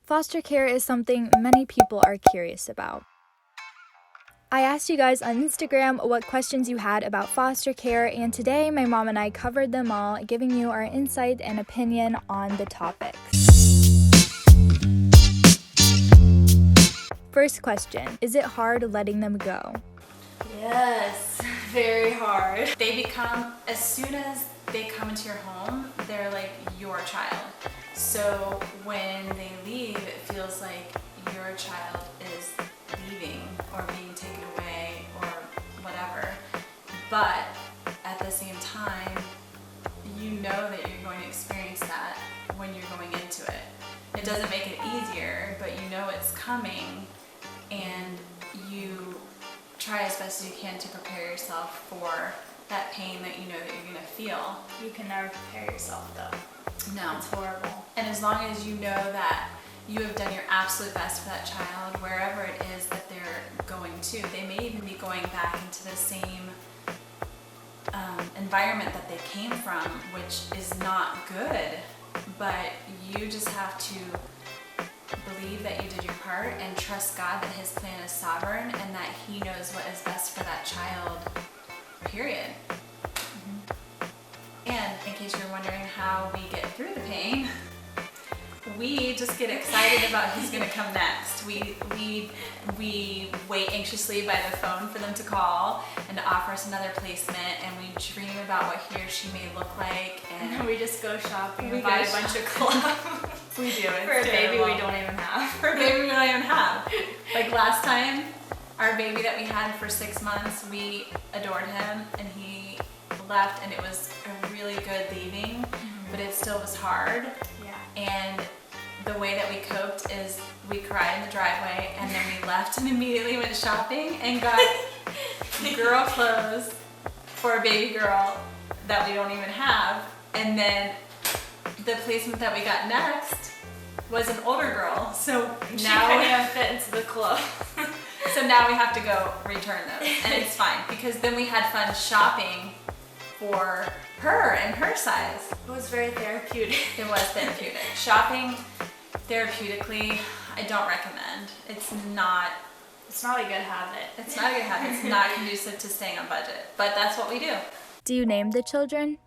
Foster care is something many people are curious about. I asked you guys on Instagram what questions you had about foster care, and today my mom and I covered them all, giving you our insight and opinion on the topics. First question, is it hard letting them go? Yes, very hard. They become, as soon as they come into your home, they're like your child. So when they leave, it feels like your child is leaving or being taken away or whatever. But at the same time, you know that you're going to experience that when you're going into it. It doesn't make it easier, but you know it's coming, and you try as best as you can to prepare yourself for that pain that you know that you're going to feel. You can never prepare yourself though. No. It's horrible. And as long as you know that you have done your absolute best for that child, wherever it is that they're going to, they may even be going back into the same environment that they came from, which is not good, but you just have to believe that you did your part and trust God that His plan is sovereign and that He knows what is best for that child, period. And in case you're wondering how we get through the pain, we just get excited about who's going to come next. We wait anxiously by the phone for them to call and to offer us another placement, and we dream about what he or she may look like, and we just go shopping we and buy a bunch of clothes. We do. It's For a baby terrible. we don't even have. For a baby we don't even have. Like last time, our baby that we had for 6 months, we adored him, and he left, and it was a really good leaving, but it still was hard. Yeah. And the way that we coped is we cried in the driveway, and then we left and immediately went shopping and got girl clothes for a baby girl that we don't even have. And then the placement that we got next was an older girl. So She now couldn't even fit into the clothes. so now we have to go return those, and it's fine because then we had fun shopping for her and her size. It was very therapeutic. It was therapeutic. Shopping therapeutically, I don't recommend. It's not a good habit. It's not a good habit. It's not conducive to staying on budget. But that's what we do. Do you name the children?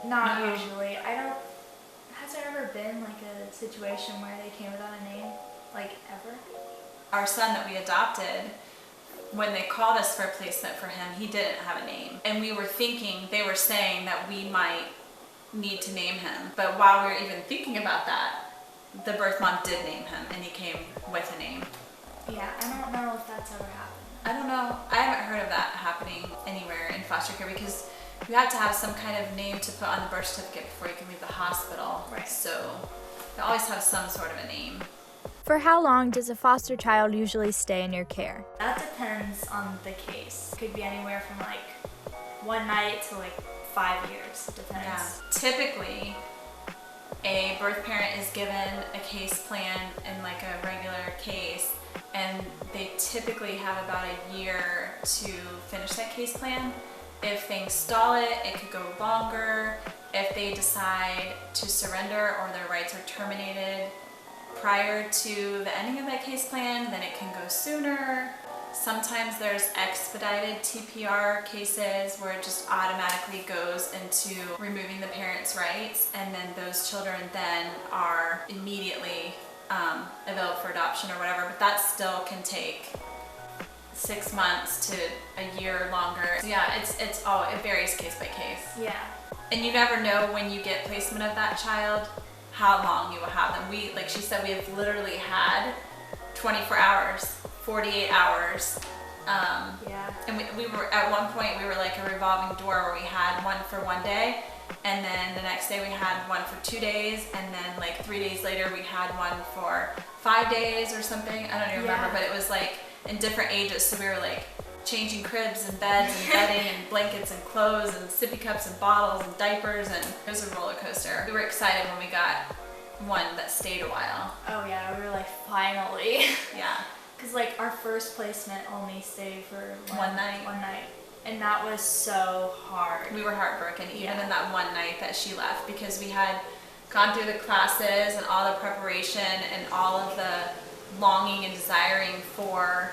Not No. usually. Has there ever been like a situation where they came without a name? Like ever? Our son that we adopted, when they called us for a placement for him, he didn't have a name. And we were thinking, they were saying that we might need to name him. But while we were even thinking about that, the birth mom did name him, and he came with a name. Yeah, I don't know if that's ever happened. I don't know. I haven't heard of that happening anywhere in foster care because you have to have some kind of name to put on the birth certificate before you can leave the hospital. Right. So you always have some sort of a name. For how long does a foster child usually stay in your care? That depends on the case. It could be anywhere from like 1 night to like 5 years. It depends. Yeah. Typically, a birth parent is given a case plan in like a regular case, and they typically have about a year to finish that case plan. If things stall it, it could go longer. If they decide to surrender or their rights are terminated prior to the ending of that case plan, then it can go sooner. Sometimes there's expedited TPR cases where it just automatically goes into removing the parent's rights, and then those children then are immediately available for adoption or whatever, but that still can take 6 months to a year longer. So yeah, it varies case by case. Yeah. And you never know when you get placement of that child how long you will have them. Like she said, we have literally had 24 hours, 48 hours. Yeah. And we were at one point, we were like a revolving door where we had one for 1 day, and then the next day we had one for 2 days, and then like 3 days later we had one for 5 days or something. I don't even remember, but it was like in different ages. So we were like changing cribs and beds and bedding and blankets and clothes and sippy cups and bottles and diapers, and it was a roller coaster. We were excited when we got one that stayed a while. Oh yeah, we were like, finally. Yeah. Because like our first placement only stayed for One night. And that was so hard. We were heartbroken even in that one night that she left, because we had gone through the classes and all the preparation and all of the longing and desiring for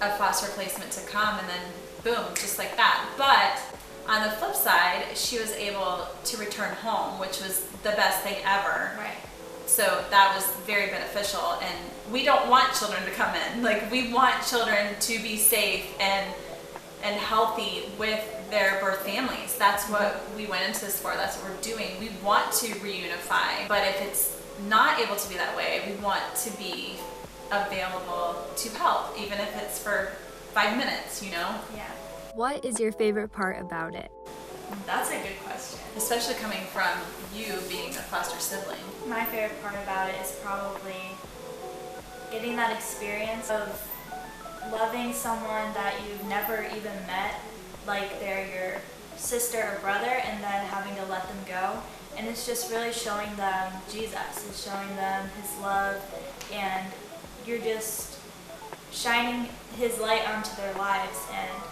a foster placement to come, and then boom, just like that. But on the flip side, she was able to return home, which was the best thing ever. Right. So that was very beneficial, and we don't want children to come in. Like, we want children to be safe and healthy with their birth families. That's what we went into this for. That's what we're doing. We want to reunify, but if it's not able to be that way, we want to be available to help, even if it's for 5 minutes, you know? Yeah. What is your favorite part about it? That's a good question. Especially coming from you being a foster sibling. My favorite part about it is probably getting that experience of loving someone that you've never even met, like they're your sister or brother, and then having to let them go. And it's just really showing them Jesus. It's showing them his love, and you're just shining his light onto their lives, and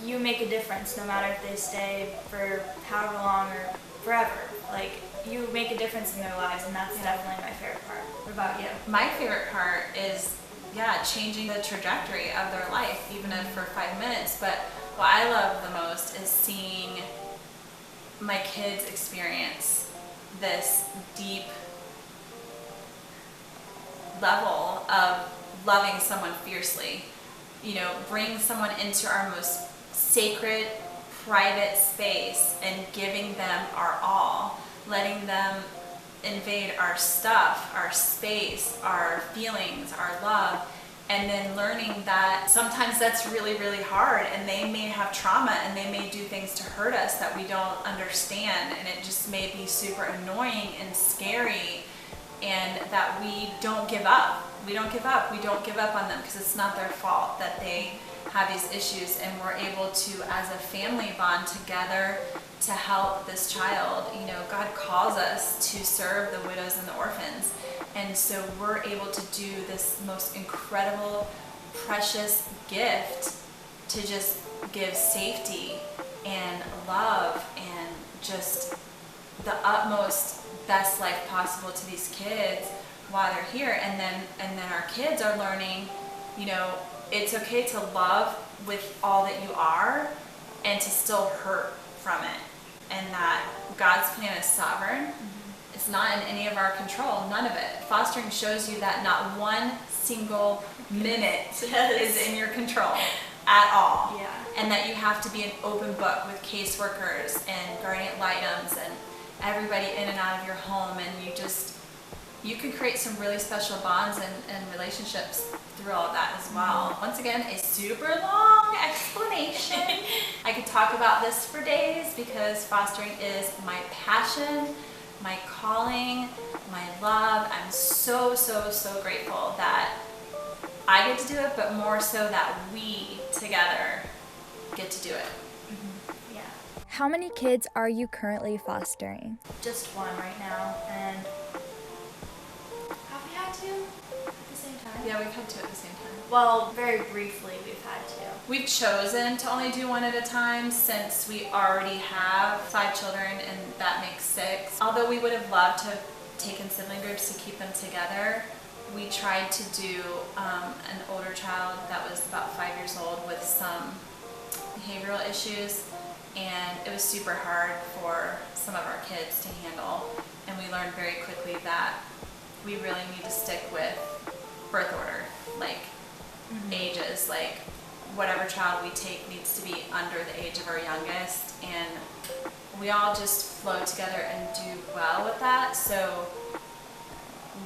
you make a difference no matter if they stay for however long or forever. Like, you make a difference in their lives, and that's definitely my favorite part. What about you? My favorite part is, changing the trajectory of their life, even if for 5 minutes. But what I love the most is seeing my kids experience this deep level of loving someone fiercely. You know, bring someone into our most sacred, private space and giving them our all, letting them invade our stuff, our space, our feelings, our love, and then learning that sometimes that's really, really hard, and they may have trauma and they may do things to hurt us that we don't understand, and it just may be super annoying and scary, and that we don't give up. We don't give up. We don't give up on them because it's not their fault that they have these issues, and we're able to, as a family, bond together to help this child. You know, God calls us to serve the widows and the orphans, and so we're able to do this most incredible, precious gift to just give safety and love and just the utmost best life possible to these kids while they're here. And then our kids are learning, you know, it's okay to love with all that you are and to still hurt from it, and that God's plan is sovereign. It's not in any of our control, none of it. Fostering shows you that not one single minute is in your control at all. Yeah. And that you have to be an open book with caseworkers and guardian ad litems and everybody in and out of your home, and you can create some really special bonds and relationships through all of that as well. Once again, a super long explanation. I could talk about this for days because fostering is my passion, my calling, my love. I'm so, so, so grateful that I get to do it, but more so that we together get to do it. Yeah. How many kids are you currently fostering? Just one right now, and have we had two at the same time? Yeah, we've had two at the same time. Well, very briefly we've had two. We've chosen to only do one at a time since we already have 5 children, and that makes 6. Although we would have loved to have taken sibling groups to keep them together, we tried to do an older child that was about 5 years old with some behavioral issues, and it was super hard for some of our kids to handle, and we learned very quickly that we really need to stick with birth order, like ages, like whatever child we take needs to be under the age of our youngest, and we all just flow together and do well with that, so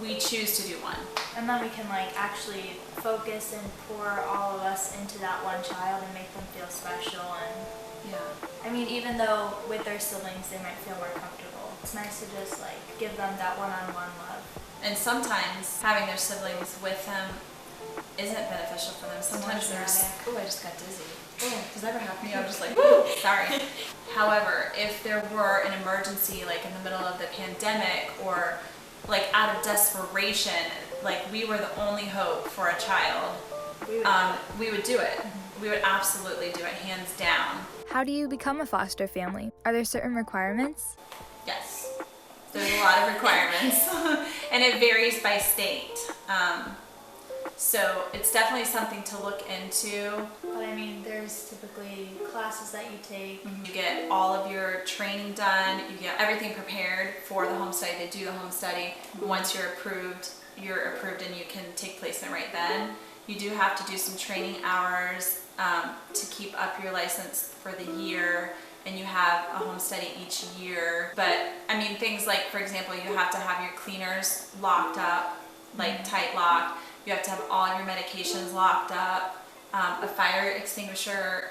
we choose to do one. And then we can actually focus and pour all of us into that one child and make them feel special. And Yeah. I mean, even though with their siblings they might feel more comfortable, it's nice to just give them that one-on-one love. And sometimes having their siblings with them isn't beneficial for them. Sometimes there's, oh, I just got dizzy. Oh, does that ever happen to you? I'm just like, woo, sorry. However, if there were an emergency, in the middle of the pandemic, or out of desperation, we were the only hope for a child, we would do it. We would absolutely do it, hands down. How do you become a foster family? Are there certain requirements? Yes. There's a lot of requirements. And it varies by state. So it's definitely something to look into. But I mean, there's typically classes that you take. You get all of your training done, you get everything prepared for the home study. They do the home study. Once you're approved and you can take placement right then. You do have to do some training hours to keep up your license for the year, and you have a home study each year. But I mean, things like, for example, you have to have your cleaners locked up, like tight lock. You have to have all your medications locked up, a fire extinguisher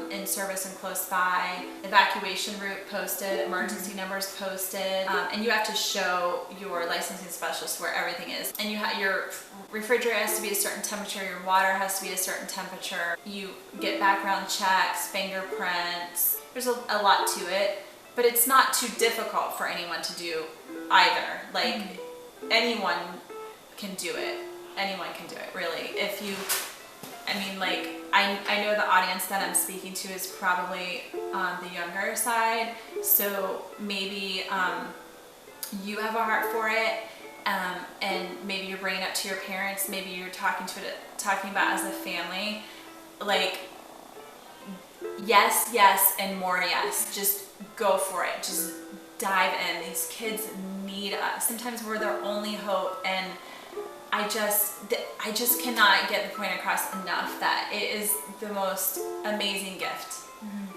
in service and close by, evacuation route posted, emergency numbers posted, and you have to show your licensing specialist where everything is. And your refrigerator has to be a certain temperature, your water has to be a certain temperature. You get background checks, fingerprints. There's a lot to it, but it's not too difficult for anyone to do either. Like, anyone can do it. Anyone can do it, really. I know the audience that I'm speaking to is probably on the younger side, so maybe you have a heart for it, and maybe you're bringing it up to your parents, maybe you're talking about as a family, like, yes, and more yes. Just go for it. Just dive in. These kids need us. Sometimes we're their only hope, and I just cannot get the point across enough that it is the most amazing gift.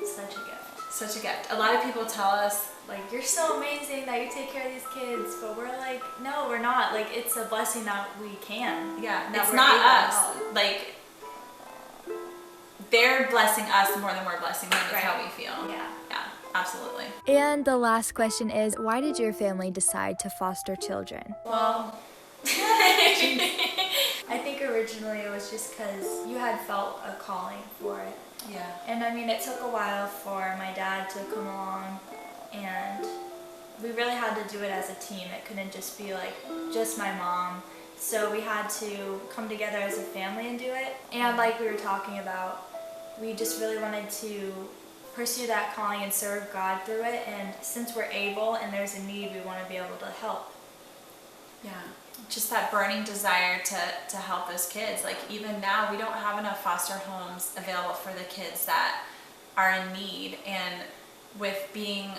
Such a gift. Such a gift. A lot of people tell us, like, you're so amazing that you take care of these kids, but we're like, no, we're not. Like, it's a blessing that we can. yeah, That it's we're not able to us. help. Like, they're blessing us more than we're blessing them. Is Right. how we feel. Yeah. Yeah, absolutely. And the last question is, why did your family decide to foster children? Well, I think originally it was just because you had felt a calling for it. Yeah. And I mean, it took a while for my dad to come along, and we really had to do it as a team. It couldn't just be like just my mom. So we had to come together as a family and do it. And like we were talking about, we just really wanted to pursue that calling and serve God through it. And since we're able and there's a need, we want to be able to help. Yeah, just that burning desire to help those kids. Like, even now, we don't have enough foster homes available for the kids that are in need. And with being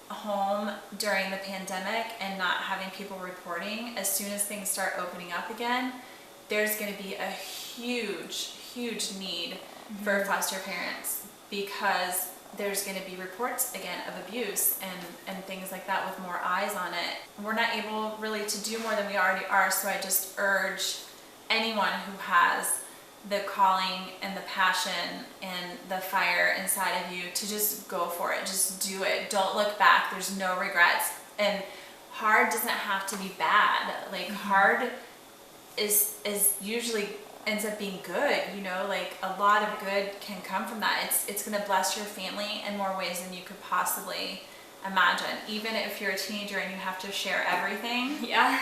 home during the pandemic and not having people reporting, as soon as things start opening up again, there's going to be a huge need for foster parents, because there's going to be reports again of abuse and things like that with more eyes on it. We're not able really to do more than we already are, so I just urge anyone who has the calling and the passion and the fire inside of you to just go for it. Just do it. Don't look back. There's no regrets. And hard doesn't have to be bad. Like, hard is usually ends up being good, you know, like a lot of good can come from that. It's going to bless your family in more ways than you could possibly imagine. Even if you're a teenager and you have to share everything, Yeah.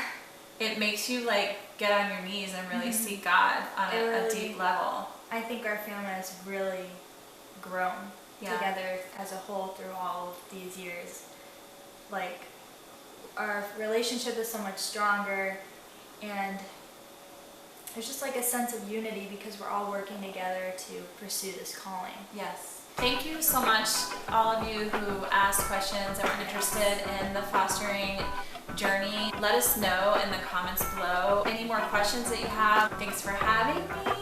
it makes you like get on your knees and really seek God on a deep level. I think our family has really grown together as a whole through all of these years. Like, our relationship is so much stronger, and there's just like a sense of unity because we're all working together to pursue this calling. Yes. Thank you so much, all of you who asked questions and were interested in the fostering journey. Let us know in the comments below any more questions that you have. Thanks for having me.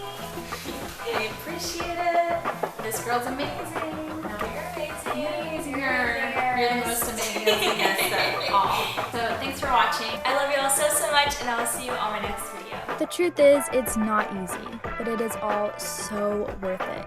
I appreciate it. This girl's amazing. No, you're amazing. You're the most amazing guest of all. So thanks for watching. I love you all so much, and I will see you on my next video. The truth is, it's not easy, but it is all so worth it.